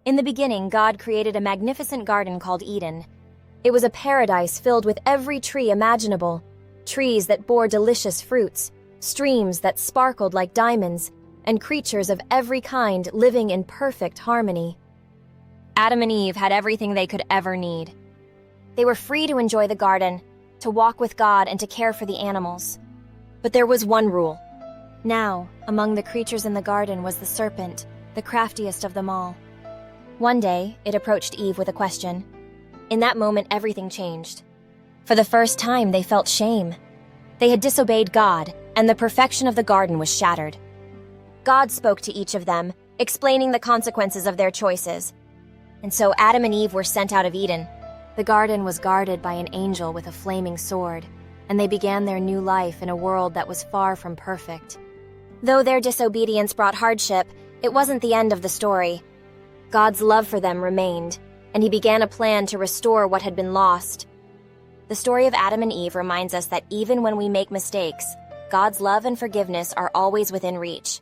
In the beginning, God created a magnificent garden called Eden. It was a paradise filled with every tree imaginable, trees that bore delicious fruits, streams that sparkled like diamonds, and creatures of every kind living in perfect harmony. Adam and Eve had everything they could ever need. They were free to enjoy the garden, to walk with God, and to care for the animals. But there was one rule. Now, among the creatures in the garden was the serpent, the craftiest of them all. One day, it approached Eve with a question. In that moment, everything changed. For the first time, they felt shame. They had disobeyed God, and the perfection of the garden was shattered. God spoke to each of them, explaining the consequences of their choices. And so Adam and Eve were sent out of Eden. The garden was guarded by an angel with a flaming sword, and they began their new life in a world that was far from perfect. Though their disobedience brought hardship, it wasn't the end of the story. God's love for them remained, and he began a plan to restore what had been lost. The story of Adam and Eve reminds us that even when we make mistakes, God's love and forgiveness are always within reach.